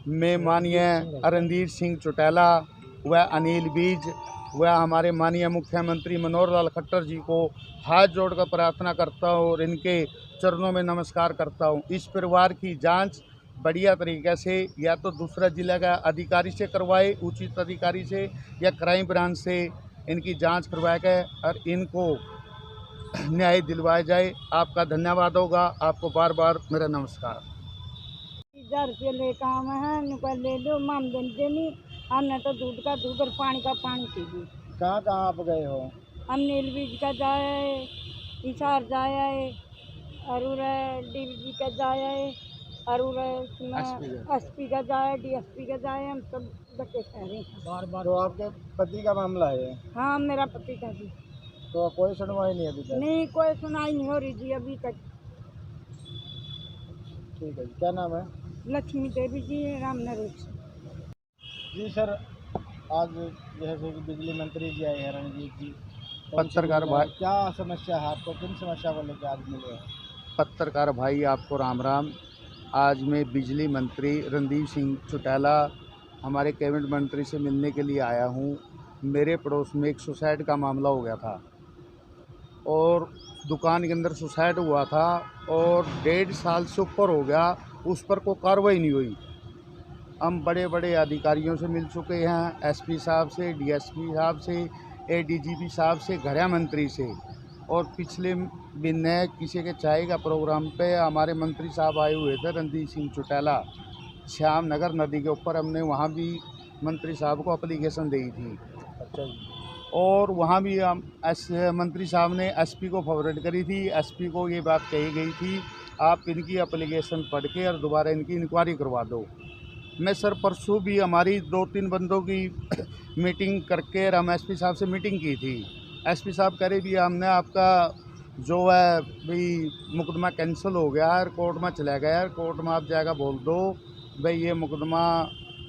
मैं माननीय रणधीर सिंह चौटाला व अनिल विज व हमारे माननीय मुख्यमंत्री मनोहर लाल खट्टर जी को हाथ जोड़कर प्रार्थना करता हूँ और इनके चरणों में नमस्कार करता हूँ। इस परिवार की जांच बढ़िया तरीके से या तो दूसरा जिला का अधिकारी से करवाए, उचित अधिकारी से, या क्राइम ब्रांच से इनकी जांच करवाया गया और इनको न्याय दिलवाया जाए। आपका धन्यवाद होगा। आपको बार बार मेरा नमस्कार। 1000 रुपये लेकर आवे हैं, निकल ले लो, माम देनी। हमने तो दूध का दूध और पानी का पानी पी ली। कहाँ कहाँ आप गए हो? हम नीलबीज का जाया है, हिसार जाया है, और डीवीजी का जाया है, और एसपी का जाया, डीएसपी का जाया। हम सब बच्चे कह रहे हैं बार बार। तो आपके पति का मामला है? हाँ, मेरा पति का भी। तो कोई सुनवाई नहीं अभी तक? नहीं, कोई सुनाई नहीं हो रही जी अभी तक। ठीक है जी, क्या नाम है? लक्ष्मी देवी जी, रामनगर। जी सर, आज जैसे कि बिजली मंत्री जी आए हैं, रणजीत जी, पत्रकार भाई, क्या समस्या है आपको? किन समस्या को लेकर आज मिले हैं? पत्रकार भाई आपको राम राम। आज मैं बिजली मंत्री रणधीर सिंह चौटाला, हमारे कैबिनेट मंत्री से मिलने के लिए आया हूँ। मेरे पड़ोस में एक सुसाइड का मामला हो गया था और दुकान के अंदर सुसाइड हुआ था और 1.5 साल से ऊपर हो गया, उस पर कोई कार्रवाई नहीं हुई। हम बड़े बड़े अधिकारियों से मिल चुके हैं, एसपी साहब से, डीएसपी साहब से, एडीजीपी साहब से, गृह मंत्री से, और पिछले महीने किसी के चाय का प्रोग्राम पे हमारे मंत्री साहब आए हुए थे, रणधीर सिंह चौटाला, श्याम नगर नदी के ऊपर। हमने वहाँ भी मंत्री साहब को एप्लीकेशन दी थी। अच्छा जी। और वहाँ भी हम मंत्री साहब ने एसपी को फॉरवर्ड करी थी। एसपी को ये बात कही गई थी, आप इनकी एप्लीकेशन पढ़ के और दोबारा इनकी इंक्वायरी करवा दो। मैं सर परसों भी हमारी 2-3 बंदों की मीटिंग करके हम एसपी साहब से मीटिंग की थी। एसपी साहब कह रहे भी हमने आपका जो है भाई मुकदमा कैंसिल हो गया है, कोर्ट में चला गया है, कोर्ट में आप जाएगा बोल दो भाई ये मुकदमा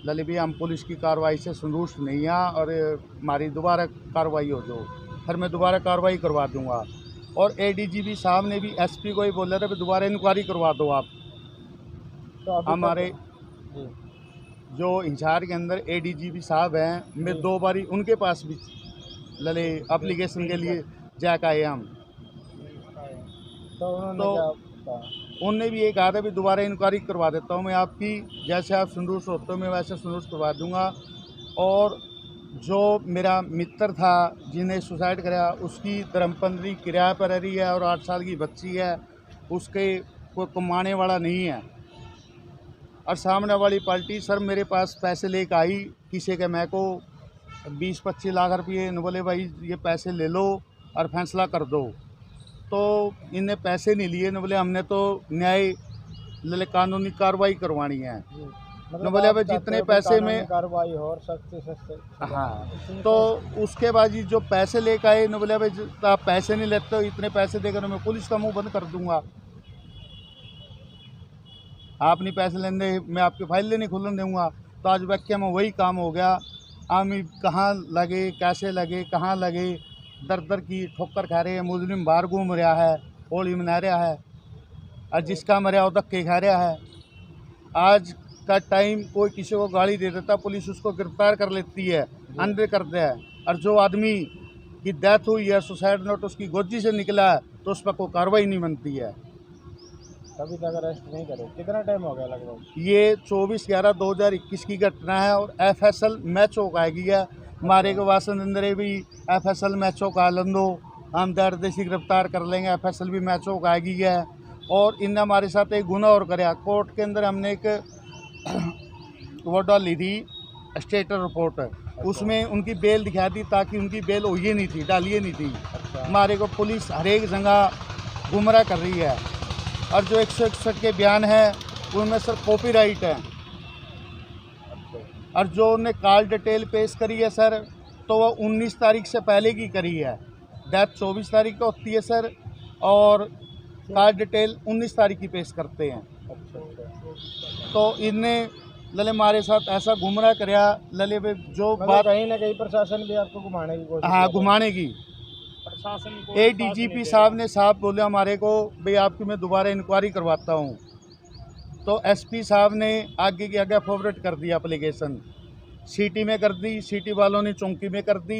लली भी हम पुलिस की कार्रवाई से संतुष्ट नहीं है और हमारी दोबारा कार्रवाई हो जाओ। फिर मैं दोबारा कार्रवाई करवा दूंगा। और एडीजीपी साहब ने भी एसपी को ही बोला था दोबारा इंक्वायरी करवा दो आप। तो हमारे जो हिसार के अंदर एडीजीपी साहब हैं, मैं 2 बारी उनके पास भी लले एप्लीकेशन के लिए जाकर आए हम। तो उनने भी ये कहा था भी दोबारा इंक्वायरी करवा देता हूँ मैं आपकी, जैसे आप संतुष्ट होते हो मैं वैसे संतुष्ट करवा दूंगा। और जो मेरा मित्र था जिन्हें सुसाइड कराया, उसकी धर्मपत्नी किराए पर रह रही है और 8 साल की बच्ची है, उसके कोई कमाने वाला नहीं है। और सामने वाली पार्टी सर मेरे पास पैसे लेकर आई, किसी के मैं को 20-25 लाख रुपये, बोले भाई ये पैसे ले लो और फैसला कर दो। तो इनने पैसे नहीं लिए, न बोले हमने तो न्याय कानूनी कार्रवाई करवानी है। न बोले भाई जितने पैसे में कार्रवाई हो और सख्त से सख्त। हाँ, तो उसके बाद जो पैसे लेकर आए, न बोले भाई आप पैसे नहीं लेते हो, इतने पैसे देकर मैं पुलिस का मुंह बंद कर दूंगा। आप नहीं पैसे लेने, मैं आपकी फाइल लेने खुलन दूंगा। तो आज वाक्य में वही काम हो गया। आदमी कहाँ लगे, कैसे लगे, कहाँ लगे, दर दर की ठोकर खा रहे हैं। मुजरिम बाहर घूम रहा है, होली मना रहा है, और जिसका मरा वो धक्के खा रहा है। आज का टाइम कोई किसी को गाली दे देता, पुलिस उसको गिरफ्तार कर लेती है, अंडर करते हैं। और जो आदमी की डेथ हुई है, सुसाइड नोट उसकी गोदी से निकला है, तो उस पर कोई कार्रवाई नहीं बनती है। अभी तक अरेस्ट नहीं करे। कितना टाइम हो गया लगभग? ये 24/11/2021 की घटना है और FSL मैचों का है। हमारे को वासन अंदर भी FSL मैचों का लंदो हम दर्देशी गिरफ्तार कर लेंगे। FSL भी मैचों का है। और इनने हमारे साथ एक गुना और कराया। कोर्ट के अंदर हमने एक वो डाली थी स्टेटस रिपोर्ट, उसमें उनकी बेल दिखा दी, ताकि उनकी बेल हो ही नहीं थी, डालिए नहीं थी। हमारे को पुलिस हर एक जगह गुमराह कर रही है। और जो 161 के बयान हैं उनमें सर कॉपीराइट है। और जो उन्हें कॉल डिटेल पेश करी है सर, तो वह 19 तारीख से पहले की करी है। डेथ 24 तारीख को होती है सर, और कॉल डिटेल 19 तारीख की पेश करते हैं। तो इनने लले हमारे साथ ऐसा गुमराह कराया लले जो बात कहीं ना कहीं प्रशासन भी आपको घुमाने की कोशिश। हाँ, घुमाने की। एडीजीपी साहब ने साहब बोले हमारे को भाई आपकी मैं दोबारा इंक्वायरी करवाता हूँ। तो एसपी साहब ने आगे की आगे फॉरवर्ड कर दिया एप्लीकेशन, सिटी में कर दी, सिटी वालों ने चौकी में कर दी।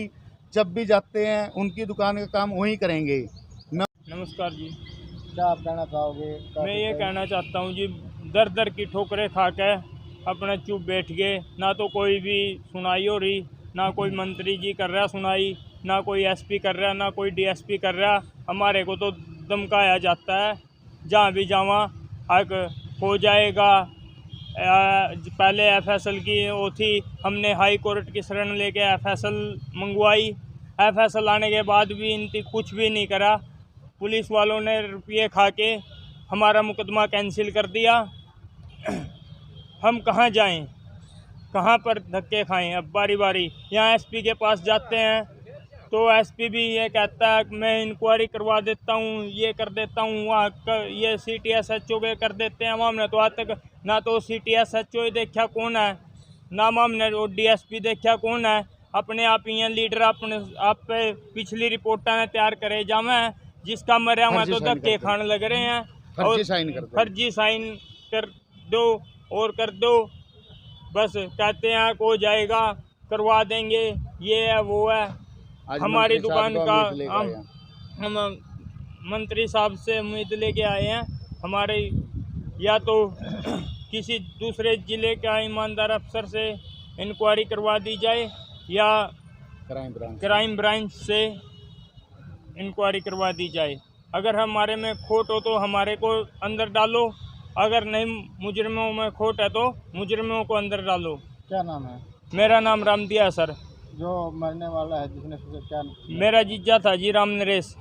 जब भी जाते हैं उनकी दुकान का काम वहीं करेंगे। नमस्कार जी। क्या आप कहना चाहोगे? मैं ये कहना चाहता हूँ जी, दर दर की ठोकरें खा के अपना चुप बैठ गए। ना तो कोई भी सुनाई हो रही, ना कोई मंत्री जी कर रहा सुनाई, ना कोई एसपी कर रहा, ना कोई डीएसपी कर रहा। हमारे को तो धमकाया जाता है, जहाँ भी जावा हक हो जाएगा। पहले एफएसएल की वो थी, हमने हाई कोर्ट की शरण लेके एफएसएल मंगवाई। एफएसएल आने के बाद भी इनकी कुछ भी नहीं करा। पुलिस वालों ने रुपये खा के हमारा मुकदमा कैंसिल कर दिया। हम कहाँ जाएं, कहाँ पर धक्के खाएं? अब बारी बारी यहाँ एसपी के पास जाते हैं तो एसपी भी ये कहता है कि मैं इंक्वायरी करवा देता हूँ, ये कर देता हूँ, वहाँ ये CTSHO पे कर देते हैं। हमने तो आज तक ना तो CTSHO देखा कौन है, ना हमने वो DSP देखा कौन है। अपने आप ही लीडर अपने आप पे पिछली रिपोर्टा ने तैयार करे जावे, जिसका मरा हुआ तो धक्के खाने लग रहे हैं। फर्जी साइन कर दो, फर्जी साइन कर दो और कर दो, बस कहते हैं हो जाएगा, करवा देंगे, ये है वो है। हमारी दुकान का हम मंत्री साहब से उम्मीद लेके आए हैं। हमारे या तो किसी दूसरे ज़िले का ईमानदार अफसर से इंक्वायरी करवा दी जाए या क्राइम ब्रांच से इंक्वायरी करवा दी जाए। अगर हमारे में खोट हो तो हमारे को अंदर डालो, अगर नहीं मुजरिमों में खोट है तो मुजरिमों को अंदर डालो। क्या नाम है? मेरा नाम रामदिया सर। जो मरने वाला है जिसने क्या? मेरा जीजा था जी, राम नरेश।